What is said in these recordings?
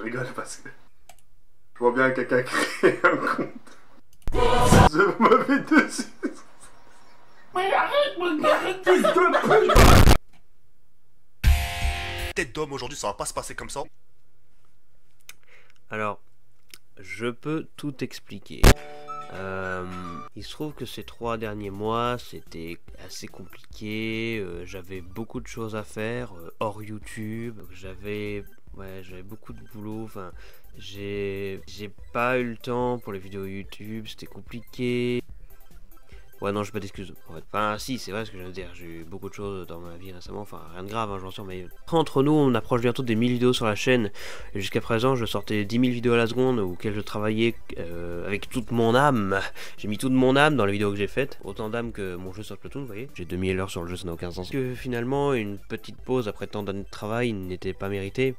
rigole parce que je vois bien quelqu'un créer un compte. Je m'avais dessus. Mais arrête, fils de pute! Tête d'homme, aujourd'hui ça va pas se passer comme ça. Alors, je peux tout expliquer. Il se trouve que ces 3 derniers mois, c'était assez compliqué. J'avais beaucoup de choses à faire hors YouTube. J'avais beaucoup de boulot. Enfin, j'ai pas eu le temps pour les vidéos YouTube. C'était compliqué. Ouais, non, j'ai pas d'excuses. En fait. Enfin, si, c'est vrai ce que je viens de dire. J'ai eu beaucoup de choses dans ma vie récemment. Enfin, rien de grave, hein, je m'en sors. Mais entre nous, on approche bientôt des 1000 vidéos sur la chaîne. Et jusqu'à présent, je sortais 10 000 vidéos à la seconde auxquelles je travaillais avec toute mon âme. J'ai mis toute mon âme dans les vidéos que j'ai faites. Autant d'âme que mon jeu sur Splatoon, vous voyez. J'ai 2000 heures sur le jeu, ça n'a aucun sens. Que finalement, une petite pause après tant d'années de travail n'était pas méritée.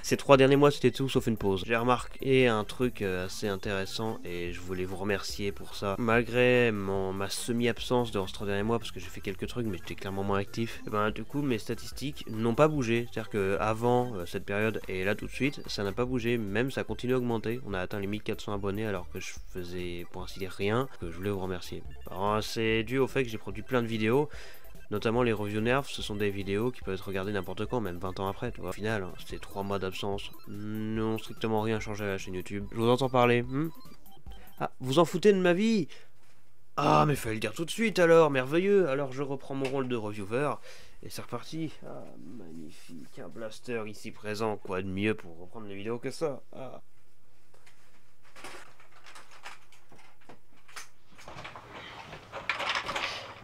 Ces 3 derniers mois, c'était tout sauf une pause. J'ai remarqué un truc assez intéressant et je voulais vous remercier pour ça. Malgré ma semi-absence durant ces 3 derniers mois, parce que j'ai fait quelques trucs mais j'étais clairement moins actif, et ben du coup mes statistiques n'ont pas bougé. C'est à dire que avant cette période et là tout de suite ça n'a pas bougé, même ça continue à augmenter. On a atteint les 1400 abonnés alors que je faisais pour ainsi dire rien. Que je voulais vous remercier. C'est dû au fait que j'ai produit plein de vidéos, notamment les reviews nerfs. Ce sont des vidéos qui peuvent être regardées n'importe quand, même 20 ans après, tu vois. Au final, hein, c'était 3 mois d'absence, non strictement rien changé à la chaîne YouTube. Je vous entends parler, Ah, vous en foutez de ma vie? Ah, mais fallait le dire tout de suite alors, merveilleux. Alors je reprends mon rôle de reviewer, et c'est reparti. Ah, magnifique, un blaster ici présent, quoi de mieux pour reprendre les vidéos que ça. Ah.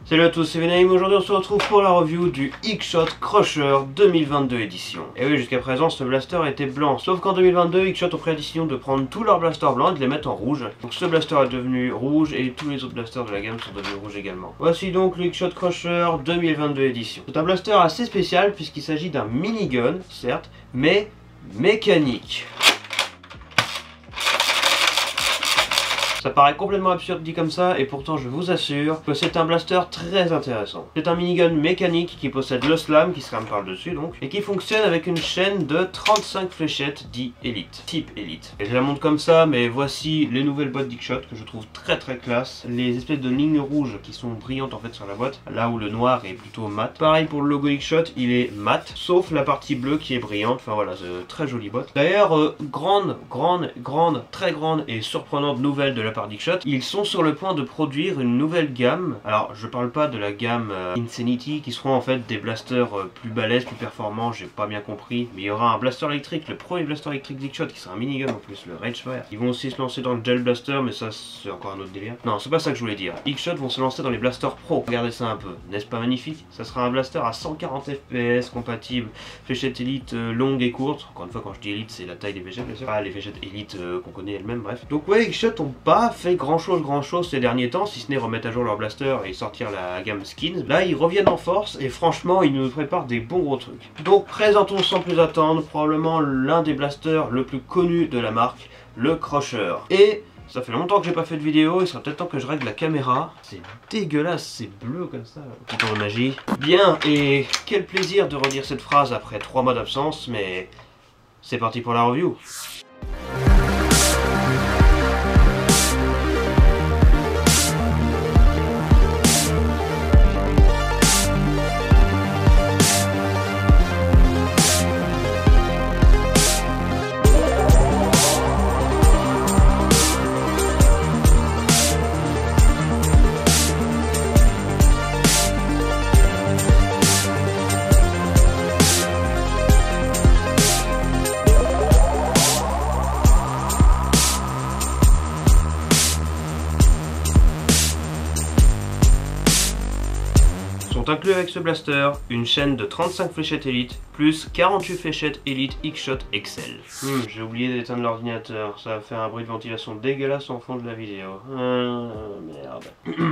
Salut à tous, c'est Venaim. Aujourd'hui on se retrouve pour la review du Xshot Crusher 2022 édition. Et oui, jusqu'à présent ce blaster était blanc, sauf qu'en 2022 Xshot ont pris la décision de prendre tous leurs blasters blancs et de les mettre en rouge. Donc ce blaster est devenu rouge et tous les autres blasters de la gamme sont devenus rouges également. Voici donc le Xshot Crusher 2022 édition. C'est un blaster assez spécial puisqu'il s'agit d'un minigun, certes, mais mécanique. Ça paraît complètement absurde dit comme ça, et pourtant je vous assure que c'est un blaster très intéressant. C'est un minigun mécanique qui possède le slam, qui se rame par le dessus donc, et qui fonctionne avec une chaîne de 35 fléchettes dit Elite, type Elite. Et je la montre comme ça, mais voici les nouvelles boîtes d'Xshot que je trouve très classe. Les espèces de lignes rouges qui sont brillantes en fait sur la boîte, là où le noir est plutôt mat. Pareil pour le logo Xshot, il est mat, sauf la partie bleue qui est brillante. Enfin voilà, c'est une très jolie boîte. D'ailleurs, très grande et surprenante nouvelle de la part d'Xshot, ils sont sur le point de produire une nouvelle gamme. Alors je parle pas de la gamme Insanity qui seront en fait des blasters plus balèzes, plus performants, j'ai pas bien compris, mais il y aura un blaster électrique, le premier blaster électrique d'Xshot qui sera un minigun en plus, le Ragefire. Ils vont aussi se lancer dans le gel blaster, mais ça c'est encore un autre délire. Non, c'est pas ça que je voulais dire. Xshot vont se lancer dans les blasters pro. Regardez ça un peu, n'est-ce pas magnifique? Ça sera un blaster à 140 fps compatible, fléchette élite longue et courte. Encore une fois, quand je dis élite, c'est la taille des fléchettes bien sûr, pas les fléchettes élite qu'on connaît elles-mêmes, bref. Donc ouais, Xshot ont pas fait grand chose ces derniers temps, si ce n'est remettre à jour leur blaster et sortir la gamme skins. Là ils reviennent en force et franchement ils nous préparent des bons gros trucs. Donc présentons sans plus attendre probablement l'un des blasters le plus connu de la marque, le Crusher. Et ça fait longtemps que j'ai pas fait de vidéo, il sera peut-être temps que je règle la caméra. C'est dégueulasse, c'est bleu comme ça. Petit tour de magie. Bien, et quel plaisir de redire cette phrase après 3 mois d'absence, mais c'est parti pour la review. Sont inclus avec ce blaster une chaîne de 35 fléchettes Elite plus 48 fléchettes Elite Xshot XL. J'ai oublié d'éteindre l'ordinateur, ça va faire un bruit de ventilation dégueulasse en fond de la vidéo. Merde.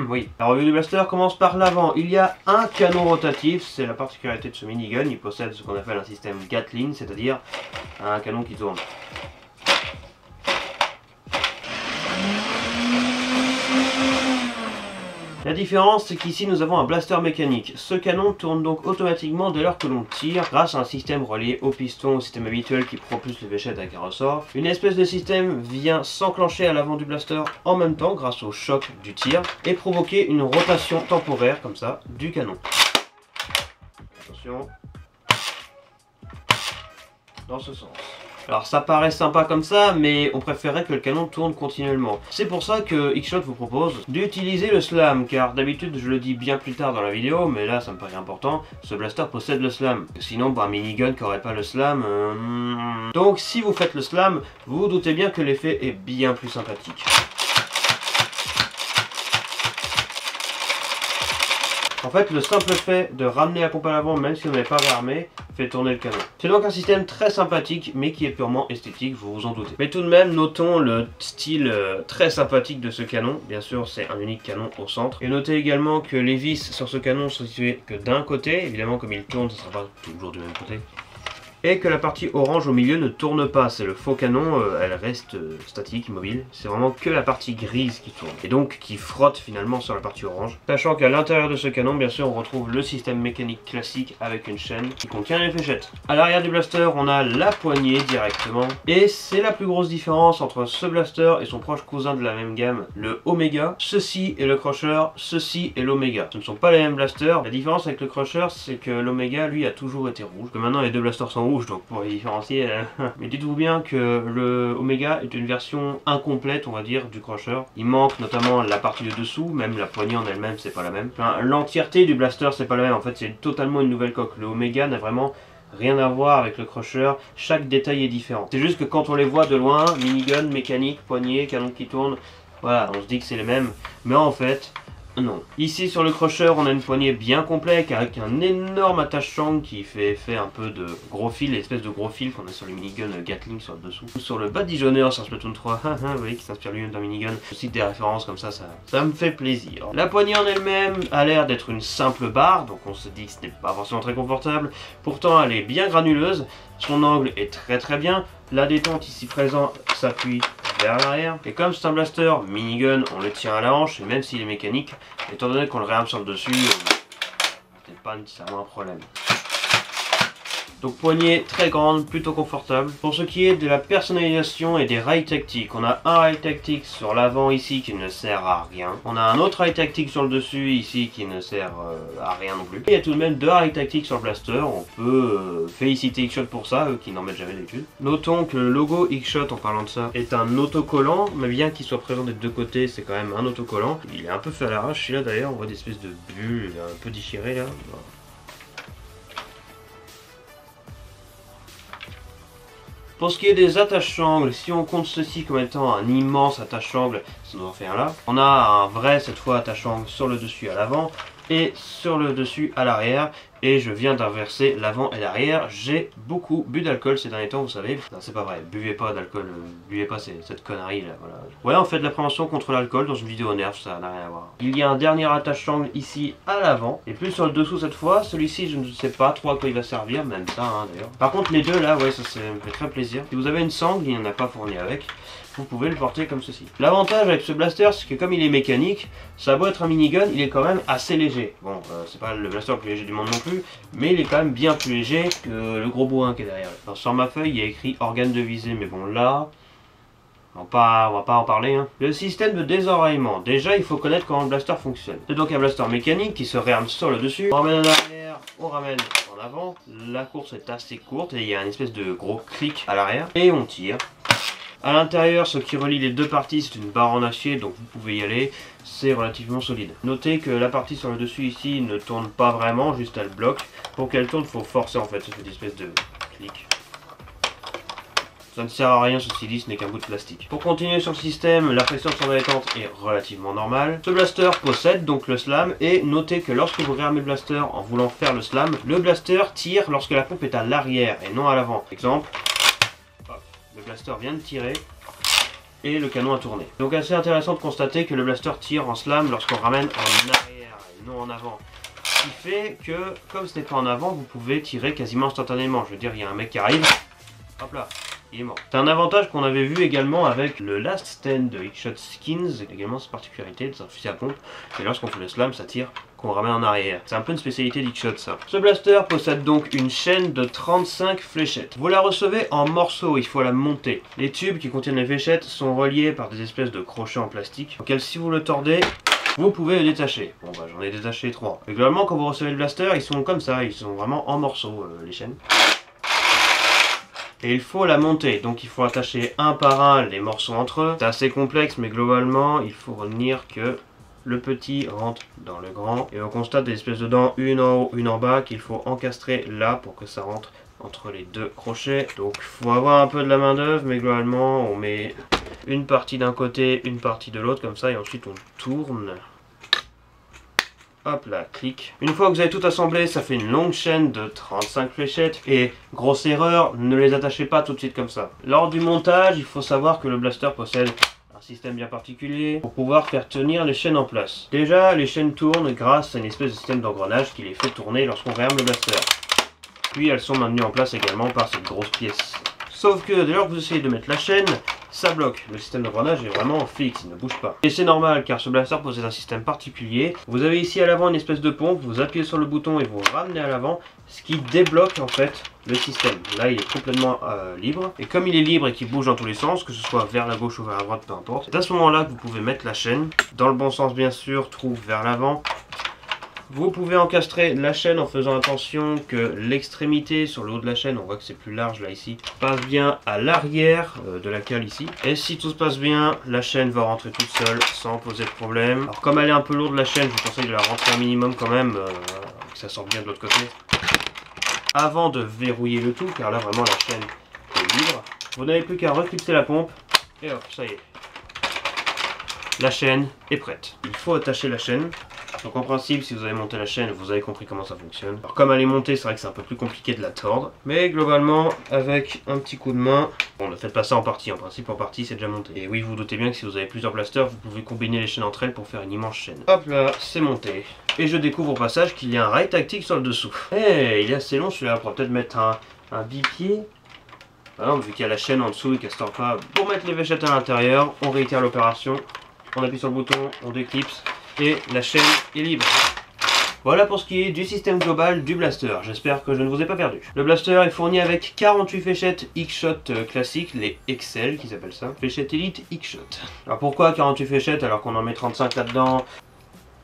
Oui, la revue du blaster commence par l'avant. Il y a un canon rotatif, c'est la particularité de ce minigun, il possède ce qu'on appelle un système Gatling, c'est-à-dire un canon qui tourne. La différence, c'est qu'ici nous avons un blaster mécanique. Ce canon tourne donc automatiquement dès lors que l'on tire grâce à un système relié au piston, au système habituel qui propulse les fléchettes avec un ressort. Une espèce de système vient s'enclencher à l'avant du blaster en même temps grâce au choc du tir et provoquer une rotation temporaire comme ça du canon. Attention. Dans ce sens. Alors ça paraît sympa comme ça, mais on préférerait que le canon tourne continuellement. C'est pour ça que Xshot vous propose d'utiliser le slam, car d'habitude je le dis bien plus tard dans la vidéo, mais là ça me paraît important, ce blaster possède le slam. Sinon un minigun qui n'aurait pas le slam... Donc si vous faites le slam, vous vous doutez bien que l'effet est bien plus sympathique. En fait, le simple fait de ramener la pompe à l'avant, même si on n'est pas réarmé, fait tourner le canon. C'est donc un système très sympathique, mais qui est purement esthétique, vous vous en doutez. Mais tout de même, notons le style très sympathique de ce canon. Bien sûr, c'est un unique canon au centre. Et notez également que les vis sur ce canon sont situées que d'un côté. Évidemment, comme il tourne, ce ne sera pas toujours du même côté. Et que la partie orange au milieu ne tourne pas, c'est le faux canon, elle reste statique, immobile. C'est vraiment que la partie grise qui tourne, et donc qui frotte finalement sur la partie orange. Sachant qu'à l'intérieur de ce canon, bien sûr, on retrouve le système mécanique classique avec une chaîne qui contient les fléchettes. À l'arrière du blaster, on a la poignée directement, et c'est la plus grosse différence entre ce blaster et son proche cousin de la même gamme, le Omega. Ceci est le Crusher, ceci est l'Omega. Ce ne sont pas les mêmes blasters. La différence avec le Crusher, c'est que l'Omega, lui, a toujours été rouge, que maintenant les deux blasters sont rouge, donc pour les différencier. Mais dites-vous bien que le Omega est une version incomplète, on va dire, du Crusher. Il manque notamment la partie de dessous, même la poignée en elle-même, c'est pas la même. Enfin, l'entièreté du blaster, c'est pas la même. En fait, c'est totalement une nouvelle coque. Le Omega n'a vraiment rien à voir avec le Crusher. Chaque détail est différent. C'est juste que quand on les voit de loin, minigun, mécanique, poignée, canon qui tourne, voilà, on se dit que c'est les mêmes. Mais en fait, non. Ici sur le Crusher, on a une poignée bien complète avec un énorme attache-sangle qui fait effet un peu de gros fil, l'espèce de gros fil qu'on a sur les miniguns Gatling sur le dessous. Sur le badigeonneur sur Splatoon 3, vous voyez, qui s'inspire lui-même d'un minigun. Je cite des références comme ça me fait plaisir. La poignée en elle-même a l'air d'être une simple barre, donc on se dit que ce n'est pas forcément très confortable. Pourtant, elle est bien granuleuse, son angle est très bien. La détente ici présente s'appuie vers l'arrière. Et comme c'est un blaster minigun, on le tient à la hanche, et même s'il est mécanique, étant donné qu'on le réarme sur le dessus, c'est pas nécessairement un problème. Donc poignée très grande, plutôt confortable. Pour ce qui est de la personnalisation et des rails tactiques, on a un rail tactique sur l'avant ici qui ne sert à rien. On a un autre rail tactique sur le dessus ici qui ne sert à rien non plus. Et il y a tout de même deux rails tactiques sur le blaster, on peut féliciter Xshot pour ça, eux qui n'en mettent jamais d'habitude. Notons que le logo Xshot, en parlant de ça, est un autocollant, mais bien qu'il soit présent des deux côtés, c'est quand même un autocollant. Il est un peu fait à l'arrache, là d'ailleurs, on voit des espèces de bulles un peu déchirées là. Pour ce qui est des attaches-sangles, si on compte ceci comme étant un immense attache-sangle, ça nous en fait un là. On a un vrai, cette fois, attache-sangle sur le dessus à l'avant et sur le dessus à l'arrière. Et je viens d'inverser l'avant et l'arrière. J'ai beaucoup bu d'alcool ces derniers temps, vous savez. Non, c'est pas vrai, buvez pas d'alcool, buvez pas cette connerie là. Voilà. Ouais, on fait de la prévention contre l'alcool dans une vidéo nerf, ça n'a rien à voir. Il y a un dernier attache-sangle ici à l'avant, et plus sur le dessous cette fois. Celui-ci, je ne sais pas trop à quoi il va servir, même ça hein, d'ailleurs. Par contre, les deux là, ouais, ça me fait très plaisir. Si vous avez une sangle, il n'y en a pas fourni avec. Vous pouvez le porter comme ceci. L'avantage avec ce blaster, c'est que comme il est mécanique, ça a beau être un minigun, il est quand même assez léger. Bon, c'est pas le blaster le plus léger du monde non plus, mais il est quand même bien plus léger que le gros bourrin qui est derrière. Alors, sur ma feuille, il y a écrit organe de visée, mais bon là, on va pas en parler. Hein. Le système de désenraillement. Déjà, il faut connaître comment le blaster fonctionne. C'est donc un blaster mécanique qui se réarme sur le dessus. On ramène en arrière, on ramène en avant. La course est assez courte et il y a une espèce de gros clic à l'arrière. Et on tire. A l'intérieur, ce qui relie les deux parties, c'est une barre en acier, donc vous pouvez y aller, c'est relativement solide. Notez que la partie sur le dessus ici ne tourne pas vraiment, juste elle bloque. Pour qu'elle tourne, il faut forcer en fait, ça fait une espèce de clic. Ça ne sert à rien, ceci dit, ce n'est qu'un bout de plastique. Pour continuer sur le système, la pression de son détente est relativement normale. Ce blaster possède donc le slam, et notez que lorsque vous réarmez le blaster en voulant faire le slam, le blaster tire lorsque la pompe est à l'arrière et non à l'avant. Exemple. Le blaster vient de tirer et le canon a tourné. Donc assez intéressant de constater que le blaster tire en slam lorsqu'on ramène en arrière et non en avant. Ce qui fait que, comme ce n'est pas en avant, vous pouvez tirer quasiment instantanément. Je veux dire, il y a un mec qui arrive, hop là, il est mort. C'est un avantage qu'on avait vu également avec le Last Stand de X-Shot Skins, également cette particularité, c'est un fusil à pompe, et lorsqu'on fait le slam, ça tire, qu'on ramène en arrière. C'est un peu une spécialité d'X-Shot ça. Ce blaster possède donc une chaîne de 35 fléchettes. Vous la recevez en morceaux, il faut la monter. Les tubes qui contiennent les fléchettes sont reliés par des espèces de crochets en plastique, auxquels si vous le tordez, vous pouvez le détacher. Bon bah j'en ai détaché 3. Et globalement quand vous recevez le blaster, ils sont comme ça, ils sont vraiment en morceaux les chaînes. Et il faut la monter, donc il faut attacher un par un les morceaux entre eux. C'est assez complexe mais globalement il faut retenir que le petit rentre dans le grand. Et on constate des espèces de dents, une en haut, une en bas, qu'il faut encastrer là pour que ça rentre entre les deux crochets. Donc il faut avoir un peu de la main d'œuvre mais globalement on met une partie d'un côté, une partie de l'autre comme ça et ensuite on tourne. Hop là, clic. Une fois que vous avez tout assemblé, ça fait une longue chaîne de 35 fléchettes. Et grosse erreur, ne les attachez pas tout de suite comme ça. Lors du montage, il faut savoir que le blaster possède un système bien particulier pour pouvoir faire tenir les chaînes en place. Déjà, les chaînes tournent grâce à une espèce de système d'engrenage qui les fait tourner lorsqu'on réarme le blaster. Puis elles sont maintenues en place également par cette grosse pièce. Sauf que dès lors que vous essayez de mettre la chaîne, ça bloque. Le système d'engrenage est vraiment fixe, il ne bouge pas. Et c'est normal car ce blaster possède un système particulier. Vous avez ici à l'avant une espèce de pompe, vous appuyez sur le bouton et vous ramenez à l'avant, ce qui débloque en fait le système. Là il est complètement libre. Et comme il est libre et qu'il bouge dans tous les sens, que ce soit vers la gauche ou vers la droite, peu importe, c'est à ce moment-là que vous pouvez mettre la chaîne. Dans le bon sens bien sûr, trouve vers l'avant. Vous pouvez encastrer la chaîne en faisant attention que l'extrémité sur le haut de la chaîne, on voit que c'est plus large là ici, passe bien à l'arrière de la cale ici. Et si tout se passe bien, la chaîne va rentrer toute seule sans poser de problème. Alors comme elle est un peu lourde la chaîne, je vous conseille de la rentrer un minimum quand même, que ça sorte bien de l'autre côté. Avant de verrouiller le tout, car là vraiment la chaîne est libre. Vous n'avez plus qu'à reclipser la pompe et hop, ça y est. La chaîne est prête. Il faut attacher la chaîne. Donc en principe, si vous avez monté la chaîne, vous avez compris comment ça fonctionne. Alors comme elle est montée, c'est vrai que c'est un peu plus compliqué de la tordre. Mais globalement, avec un petit coup de main, bon, ne faites pas ça en partie. En principe, en partie, c'est déjà monté. Et oui, vous doutez bien que si vous avez plusieurs blasters, vous pouvez combiner les chaînes entre elles pour faire une immense chaîne. Hop là, c'est monté. Et je découvre au passage qu'il y a un rail tactique sur le dessous. Eh, il est assez long celui-là. On pourrait peut-être mettre un bipied. Par exemple, vu qu'il y a la chaîne en dessous et qu'elle ne se tord pas. Pour mettre les véchettes à l'intérieur, on réitère l'opération. On appuie sur le bouton, on déclipse. Et la chaîne est libre. Voilà pour ce qui est du système global du blaster. J'espère que je ne vous ai pas perdu. Le blaster est fourni avec 48 fléchettes X-Shot classiques, les XL qui s'appellent ça. Fléchettes Elite X-Shot. Alors pourquoi 48 fléchettes alors qu'on en met 35 là-dedans?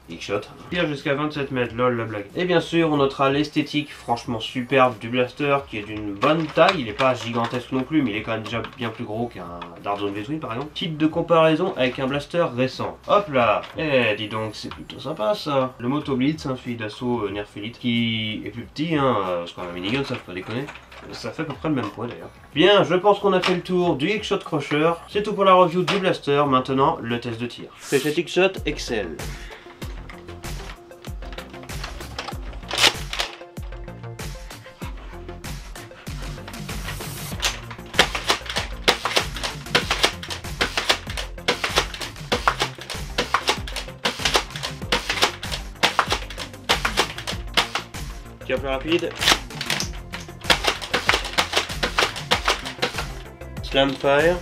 X-Shot. Tire jusqu'à 27 mètres, lol la blague. Et bien sûr, on notera l'esthétique franchement superbe du blaster qui est d'une bonne taille. Il n'est pas gigantesque non plus, mais il est quand même déjà bien plus gros qu'un Darzone V-Twin par exemple. Type de comparaison avec un blaster récent. Hop là. Eh, dis donc, c'est plutôt sympa ça. Le Moto Blitz, un fusil d'assaut Nerf Elite qui est plus petit, hein, parce qu'on a un minigun, ça faut pas déconner. Ça fait à peu près le même poids d'ailleurs. Bien, je pense qu'on a fait le tour du X-Shot Crusher. C'est tout pour la review du blaster. Maintenant, le test de tir. Fléchette X-Shot XL. Tir plus rapide. Slam fire.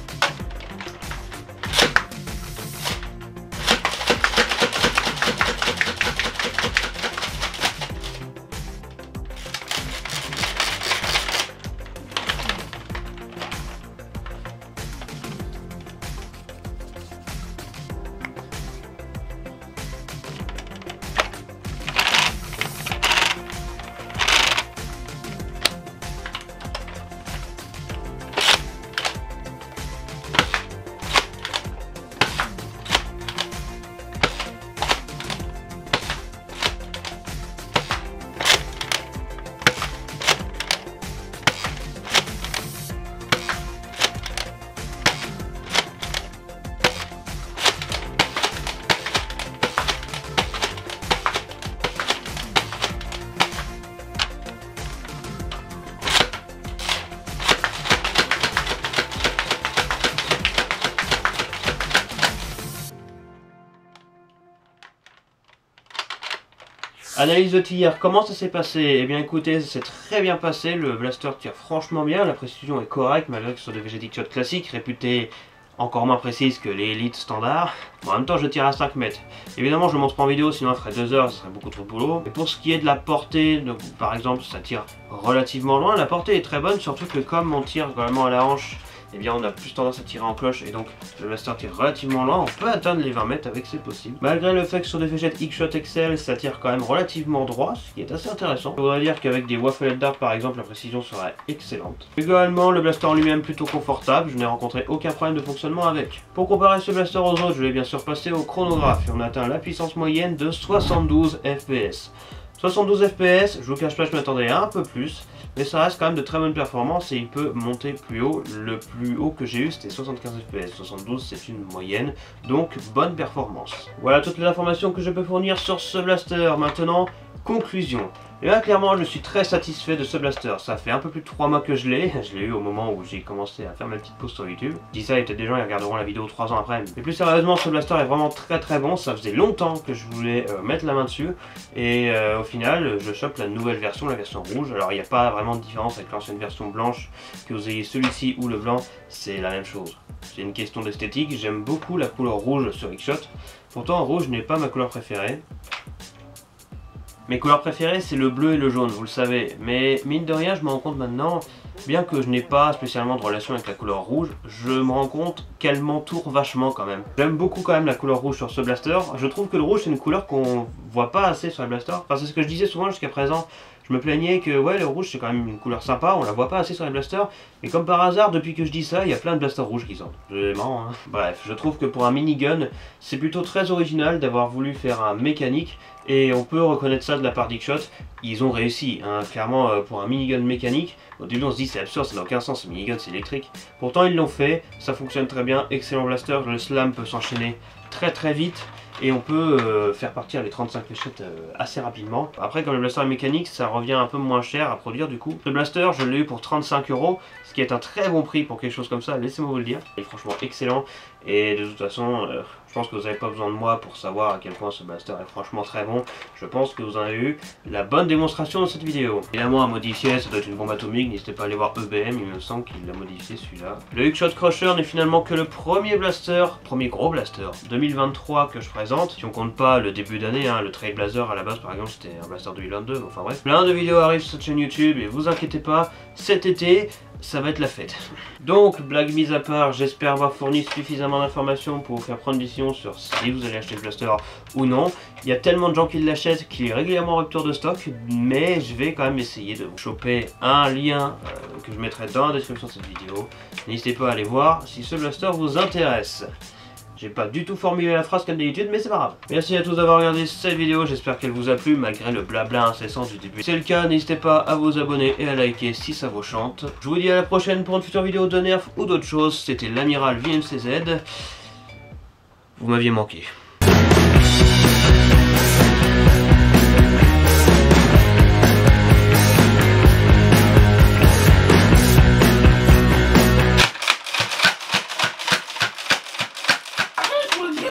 Analyse de tir, comment ça s'est passé? Eh bien écoutez, ça s'est très bien passé, le blaster tire franchement bien, la précision est correcte malgré que ce soit des Vegetic Shot classiques, réputés encore moins précises que les Elite standards. Bon, en même temps je tire à 5 mètres. Évidemment je ne montre pas en vidéo, sinon elle ferait 2 heures, ce serait beaucoup trop de boulot. Et pour ce qui est de la portée, donc, par exemple ça tire relativement loin, la portée est très bonne, surtout que comme on tire vraiment à la hanche, eh bien on a plus tendance à tirer en cloche et donc le blaster tire relativement loin, on peut atteindre les 20 mètres avec, c'est possible. Malgré le fait que sur des fléchettes X-Shot XL ça tire quand même relativement droit, ce qui est assez intéressant. Je voudrais dire qu'avec des Waffle Dart par exemple la précision serait excellente. Également le blaster en lui-même plutôt confortable, je n'ai rencontré aucun problème de fonctionnement avec. Pour comparer ce blaster aux autres, je l'ai bien sûr passé au chronographe et on atteint la puissance moyenne de 72 fps. 72 fps, je vous cache pas, je m'attendais à un peu plus, mais ça reste quand même de très bonnes performances et il peut monter plus haut. Le plus haut que j'ai eu c'était 75 fps, 72 c'est une moyenne, donc bonne performance. Voilà toutes les informations que je peux fournir sur ce blaster. Maintenant, conclusion. Et là clairement je suis très satisfait de ce blaster, ça fait un peu plus de 3 mois que je l'ai eu au moment où j'ai commencé à faire ma petite pause sur YouTube. Je dis ça et peut-être des gens ils regarderont la vidéo 3 ans après, mais plus sérieusement ce blaster est vraiment très bon, ça faisait longtemps que je voulais mettre la main dessus et au final je chope la nouvelle version, la version rouge. Alors il n'y a pas vraiment de différence avec l'ancienne version blanche, que vous ayez celui-ci ou le blanc, c'est la même chose. C'est une question d'esthétique, j'aime beaucoup la couleur rouge sur X-Shot, pourtant rouge n'est pas ma couleur préférée. Mes couleurs préférées c'est le bleu et le jaune, vous le savez, mais mine de rien je me rends compte maintenant, bien que je n'ai pas spécialement de relation avec la couleur rouge, je me rends compte qu'elle m'entoure vachement quand même. J'aime beaucoup quand même la couleur rouge sur ce blaster, je trouve que le rouge c'est une couleur qu'on voit pas assez sur les blasters, enfin c'est ce que je disais souvent jusqu'à présent. Je me plaignais que ouais le rouge c'est quand même une couleur sympa, on la voit pas assez sur les blasters, et comme par hasard depuis que je dis ça, il y a plein de blasters rouges qui sortent. C'est marrant hein. Bref, je trouve que pour un minigun, c'est plutôt très original d'avoir voulu faire un mécanique, et on peut reconnaître ça de la part d'X-Shot, ils ont réussi, hein. Clairement pour un minigun mécanique, au début on se dit c'est absurde, ça n'a aucun sens, ce minigun c'est électrique. Pourtant ils l'ont fait, ça fonctionne très bien, excellent blaster, le slam peut s'enchaîner très vite. Et on peut faire partir les 35 fléchettes assez rapidement. Après comme le blaster est mécanique, ça revient un peu moins cher à produire du coup. Le blaster je l'ai eu pour 35 €, ce qui est un très bon prix pour quelque chose comme ça, laissez-moi vous le dire. Il est franchement excellent et de toute façon je pense que vous n'avez pas besoin de moi pour savoir à quel point ce blaster est franchement très bon. Je pense que vous en avez eu la bonne démonstration dans cette vidéo. Évidemment à modifier, ça doit être une bombe atomique, n'hésitez pas à aller voir EBM, il me semble qu'il l'a modifié celui-là. Le X-Shot Crusher n'est finalement que le premier blaster, premier gros blaster 2023 que je présente. Si on compte pas le début d'année, hein, le Trailblazer à la base par exemple c'était un blaster 2022, enfin bref. Plein de vidéos arrivent sur cette chaîne YouTube et vous inquiétez pas, cet été, ça va être la fête. Donc, blague mise à part, j'espère avoir fourni suffisamment d'informations pour vous faire prendre une décision sur si vous allez acheter le blaster ou non. Il y a tellement de gens qui l'achètent qu'il est régulièrement en rupture de stock, mais je vais quand même essayer de vous choper un lien que je mettrai dans la description de cette vidéo. N'hésitez pas à aller voir si ce blaster vous intéresse. J'ai pas du tout formulé la phrase comme d'habitude, mais c'est pas grave. Merci à tous d'avoir regardé cette vidéo, j'espère qu'elle vous a plu malgré le blabla incessant du début. Si c'est le cas, n'hésitez pas à vous abonner et à liker si ça vous chante. Je vous dis à la prochaine pour une future vidéo de nerf ou d'autres choses. C'était l'amiral VMCZ. Vous m'aviez manqué.